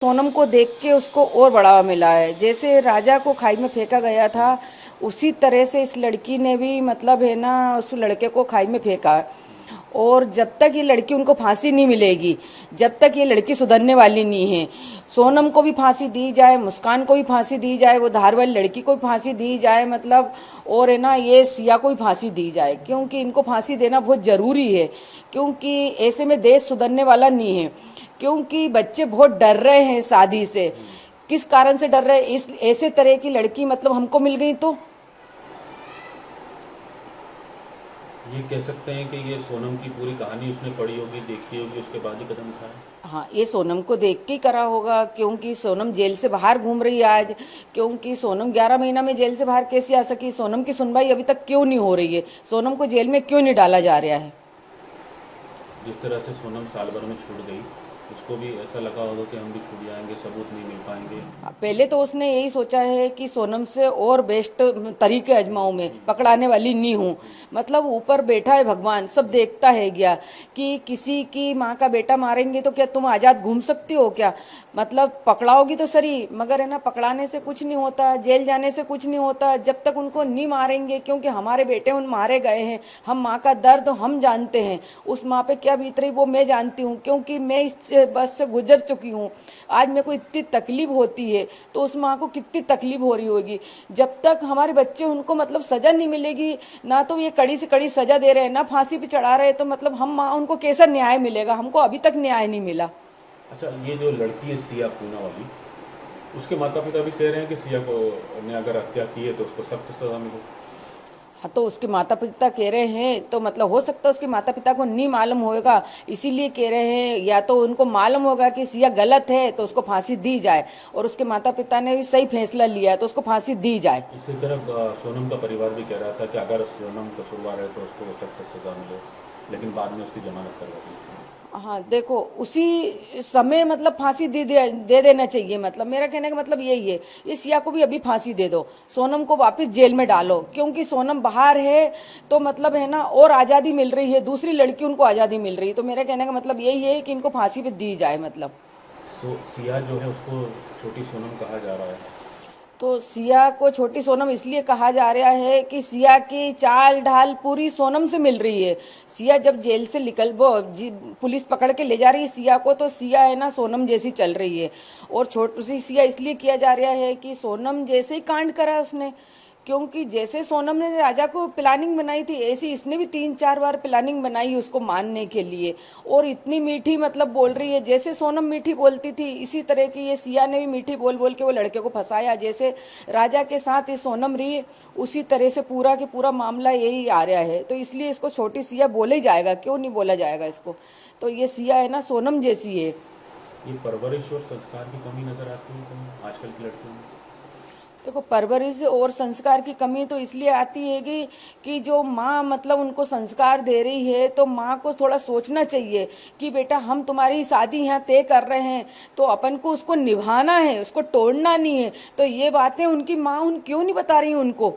सोनम को देख के उसको और बढ़ावा मिला है। जैसे राजा को खाई में फेंका गया था, उसी तरह से इस लड़की ने भी मतलब है ना उस लड़के को खाई में फेंका। और जब तक ये लड़की उनको फांसी नहीं मिलेगी, जब तक ये लड़की सुधरने वाली नहीं है। सोनम को भी फांसी दी जाए, मुस्कान को भी फांसी दी जाए, वो धार वाली लड़की को भी फांसी दी जाए मतलब, और है ना ये सिया को भी फांसी दी जाए, क्योंकि इनको फांसी देना बहुत जरूरी है। क्योंकि ऐसे में देश सुधरने वाला नहीं है। क्योंकि बच्चे बहुत डर रहे हैं शादी से। किस कारण से डर रहे हैं? इस ऐसे तरह की लड़की मतलब हमको मिल गई तो ये कह सकते हैं कि ये सोनम की पूरी कहानी उसने पढ़ी होगी, देखी होगी, उसके बाद ही कदम उठाया। हाँ, ये सोनम को देख के ही करा होगा, क्योंकि सोनम जेल से बाहर घूम रही है आज। क्योंकि सोनम 11 महीना में जेल से बाहर कैसे आ सकी? सोनम की सुनवाई अभी तक क्यों नहीं हो रही है? सोनम को जेल में क्यों नहीं डाला जा रहा है? जिस तरह से सोनम साल भर में छूट गई, उसको भी ऐसा लगा होगा कि हम भी छूट जाएंगे, सबूत नहीं मिल पाएंगे। पहले तो उसने यही सोचा है कि सोनम से और बेस्ट तरीके आजमाऊं, मैं पकड़ाने वाली नहीं हूँ। मतलब ऊपर बैठा है भगवान, सब देखता है क्या कि किसी की माँ का बेटा मारेंगे तो क्या तुम आजाद घूम सकती हो क्या? मतलब पकड़ाओगी तो सही, मगर है ना पकड़ाने से कुछ नहीं होता, जेल जाने से कुछ नहीं होता जब तक उनको नहीं मारेंगे। क्योंकि हमारे बेटे उन मारे गए हैं, हम माँ का दर्द हम जानते हैं। उस माँ पे क्या बीत रही वो मैं जानती हूँ, क्योंकि मैं इस बस से गुजर चुकी हूँ। आज मेरे को इतनी तकलीफ होती है तो उस माँ को कितनी तकलीफ हो रही होगी। जब तक हमारे बच्चे उनको मतलब सजा नहीं मिलेगी, ना तो ये कड़ी से कड़ी सजा दे रहे हैं, ना फांसी पे चढ़ा रहे हैं, तो मतलब हम माँ उनको कैसा न्याय मिलेगा? हमको अभी तक न्याय नहीं मिला। अच्छा, ये जो लड़की है सिया पूना वाली, उसके माता पिता भी कह रहे हैं कि सिया को ने अगर हत्या की है तो उसको सख्त सजा मिले। हाँ, तो उसके माता पिता कह रहे हैं तो मतलब हो सकता है उसके माता पिता को नहीं मालूम होगा, इसीलिए कह रहे हैं। या तो उनको मालूम होगा कि सिया गलत है तो उसको फांसी दी जाए, और उसके माता पिता ने भी सही फैसला लिया है तो उसको फांसी दी जाए। इसी तरह सोनम का परिवार भी कह रहा था कि अगर सोनम कसूरवार है तो उसको सख्त सजा मिले, लेकिन बाद में उसकी जमानत करवा दी। हाँ, देखो उसी समय मतलब फांसी दे देना चाहिए। मतलब मेरा कहने का मतलब यही है, इस सिया को भी अभी फांसी दे दो, सोनम को वापस जेल में डालो। क्योंकि सोनम बाहर है तो मतलब है ना और आज़ादी मिल रही है, दूसरी लड़की उनको आज़ादी मिल रही है। तो मेरा कहने का मतलब यही है कि इनको फांसी पे दी जाए मतलब। सिया जो है उसको छोटी सोनम कहा जा रहा है। तो सिया को छोटी सोनम इसलिए कहा जा रहा है कि सिया की चाल ढाल पूरी सोनम से मिल रही है। सिया जब जेल से निकल वो पुलिस पकड़ के ले जा रही है सिया को, तो सिया है ना सोनम जैसी चल रही है। और छोटी सी सिया इसलिए किया जा रहा है कि सोनम जैसे ही कांड करा उसने। क्योंकि जैसे सोनम ने राजा को प्लानिंग बनाई थी, ऐसी इसने भी 3-4 बार प्लानिंग बनाई उसको मारने के लिए। और इतनी मीठी मतलब बोल रही है, जैसे सोनम मीठी बोलती थी इसी तरह की ये सिया ने भी मीठी बोल बोल के वो लड़के को फंसाया। जैसे राजा के साथ ये सोनम रही, उसी तरह से पूरा के पूरा मामला यही आ रहा है। तो इसलिए इसको छोटी सिया बोला ही जाएगा, क्यों नहीं बोला जाएगा इसको? तो ये सिया है ना सोनम जैसी है। ये परवरिश और संस्कार की कमी नजर आती है कहीं आजकल की लड़कियों में। देखो, परवरिश और संस्कार की कमी तो इसलिए आती है कि जो माँ मतलब उनको संस्कार दे रही है, तो माँ को थोड़ा सोचना चाहिए कि बेटा हम तुम्हारी शादी यहाँ तय कर रहे हैं तो अपन को उसको निभाना है, उसको तोड़ना नहीं है। तो ये बातें उनकी माँ उन क्यों नहीं बता रही उनको?